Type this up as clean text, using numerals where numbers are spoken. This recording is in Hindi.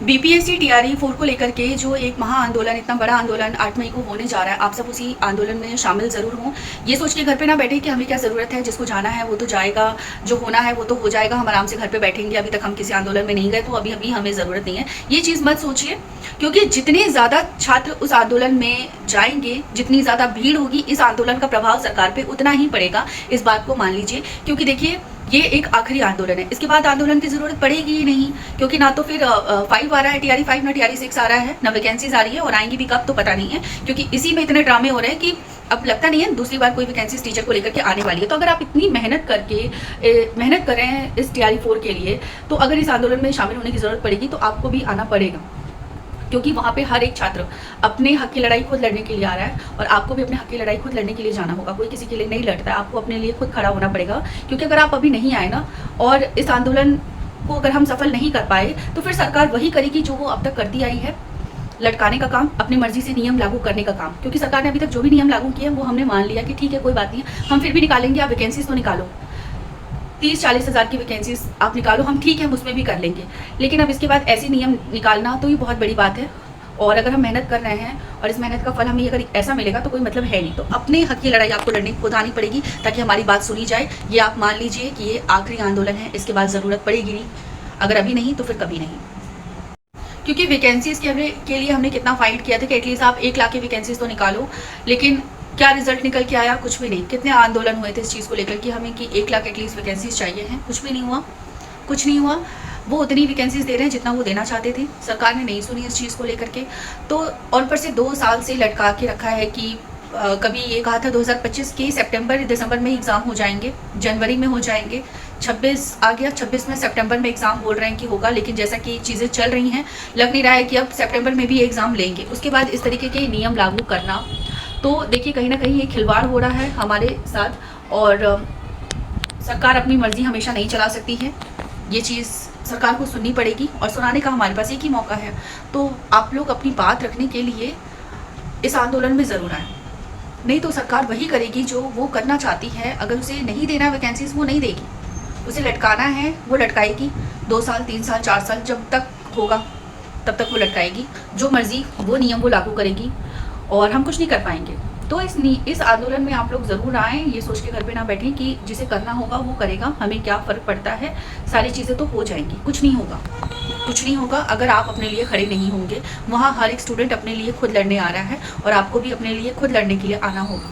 बीपीएससी टीआरई 4 को लेकर के जो एक महा आंदोलन, इतना बड़ा आंदोलन 8 मई को होने जा रहा है, आप सब उसी आंदोलन में शामिल ज़रूर हों। ये सोच के घर पे ना बैठे कि हमें क्या ज़रूरत है, जिसको जाना है वो तो जाएगा, जो होना है वो तो हो जाएगा, हम आराम से घर पे बैठेंगे, अभी तक हम किसी आंदोलन में नहीं गए तो अभी हमें ज़रूरत नहीं है। ये चीज़ मत सोचिए, क्योंकि जितने ज़्यादा छात्र उस आंदोलन में जाएंगे, जितनी ज़्यादा भीड़ होगी, इस आंदोलन का प्रभाव सरकार पर उतना ही पड़ेगा। इस बात को मान लीजिए, क्योंकि देखिए ये एक आखिरी आंदोलन है, इसके बाद आंदोलन की जरूरत पड़ेगी ही नहीं, क्योंकि ना तो फिर 5 आ रहा है टीआरई 5, ना टीआरई 6 आ रहा है, ना वैकेंसीज आ रही है, और आएंगी भी कब तो पता नहीं है, क्योंकि इसी में इतने ड्रामे हो रहे हैं कि अब लगता नहीं है दूसरी बार कोई वैकेंसीज टीचर को लेकर के आने वाली है। तो अगर आप इतनी मेहनत कर रहे हैं इस टीआरई 4 के लिए, तो अगर इस आंदोलन में शामिल होने की जरूरत पड़ेगी तो आपको भी आना पड़ेगा, क्योंकि वहाँ पे हर एक छात्र अपने हक की लड़ाई खुद लड़ने के लिए आ रहा है, और आपको भी अपने हक की लड़ाई खुद लड़ने के लिए जाना होगा। कोई किसी के लिए नहीं लड़ता है, आपको अपने लिए खुद खड़ा होना पड़ेगा। क्योंकि अगर आप अभी नहीं आए ना, और इस आंदोलन को अगर हम सफल नहीं कर पाए, तो फिर सरकार वही करेगी जो वो अब तक करती आई है, लटकाने का काम, अपनी मर्जी से नियम लागू करने का काम। क्योंकि सरकार ने अभी तक जो भी नियम लागू किए वो हमने मान लिया कि ठीक है, कोई बात नहीं है, हम फिर भी निकालेंगे, आप वैकेंसीज तो निकालो, 30-40 हज़ार की वैकेंसीज आप निकालो, हम ठीक है, हम उसमें भी कर लेंगे। लेकिन अब इसके बाद ऐसे नियम निकालना तो ये बहुत बड़ी बात है, और अगर हम मेहनत कर रहे हैं और इस मेहनत का फल हमें अगर ऐसा मिलेगा तो कोई मतलब है नहीं। तो अपने हक की लड़ाई आपको लड़ने खुद आनी पड़ेगी, ताकि हमारी बात सुनी जाए। ये आप मान लीजिए कि ये आखिरी आंदोलन है, इसके बाद ज़रूरत पड़ेगी नहीं, अगर अभी नहीं तो फिर कभी नहीं। क्योंकि वैकेंसीज के लिए हमने कितना फाइट किया था कि एटलीस्ट आप 1 लाख की वैकेंसीज तो निकालो, लेकिन क्या रिजल्ट निकल के आया? कुछ भी नहीं। कितने आंदोलन हुए थे इस चीज़ को लेकर कि हमें कि 1 लाख एटलीस्ट वैकेंसीज चाहिए हैं, कुछ भी नहीं हुआ, कुछ नहीं हुआ। वो उतनी वैकेंसीज दे रहे हैं जितना वो देना चाहते थे, सरकार ने नहीं सुनी इस चीज़ को लेकर के। तो और ऊपर से 2 साल से लटका के रखा है कि कभी ये कहा था 2025 के सितंबर दिसंबर में एग्ज़ाम हो जाएंगे, जनवरी में हो जाएंगे, 26 आ गया, 26 में सितंबर में एग्ज़ाम बोल रहे हैं कि होगा, लेकिन जैसा कि चीज़ें चल रही हैं लग नहीं रहा है कि अब सितंबर में भी एग्ज़ाम लेंगे। उसके बाद इस तरीके के नियम लागू करना, तो देखिए कहीं ना कहीं ये खिलवाड़ हो रहा है हमारे साथ, और सरकार अपनी मर्जी हमेशा नहीं चला सकती है। ये चीज़ सरकार को सुननी पड़ेगी, और सुनाने का हमारे पास एक ही मौका है। तो आप लोग अपनी बात रखने के लिए इस आंदोलन में ज़रूर आए, नहीं तो सरकार वही करेगी जो वो करना चाहती है। अगर उसे नहीं देना वैकेंसीज, वो नहीं देगी, उसे लटकाना है वो लटकाएगी। 2 साल 3 साल 4 साल जब तक होगा तब तक वो लटकाएगी, जो मर्जी वो नियम वो लागू करेगी, और हम कुछ नहीं कर पाएंगे। तो इस आंदोलन में आप लोग ज़रूर आएँ, ये सोच के घर पे ना बैठें कि जिसे करना होगा वो करेगा, हमें क्या फ़र्क पड़ता है, सारी चीज़ें तो हो जाएंगी। कुछ नहीं होगा, कुछ नहीं होगा अगर आप अपने लिए खड़े नहीं होंगे। वहाँ हर एक स्टूडेंट अपने लिए खुद लड़ने आ रहा है, और आपको भी अपने लिए खुद लड़ने के लिए आना होगा।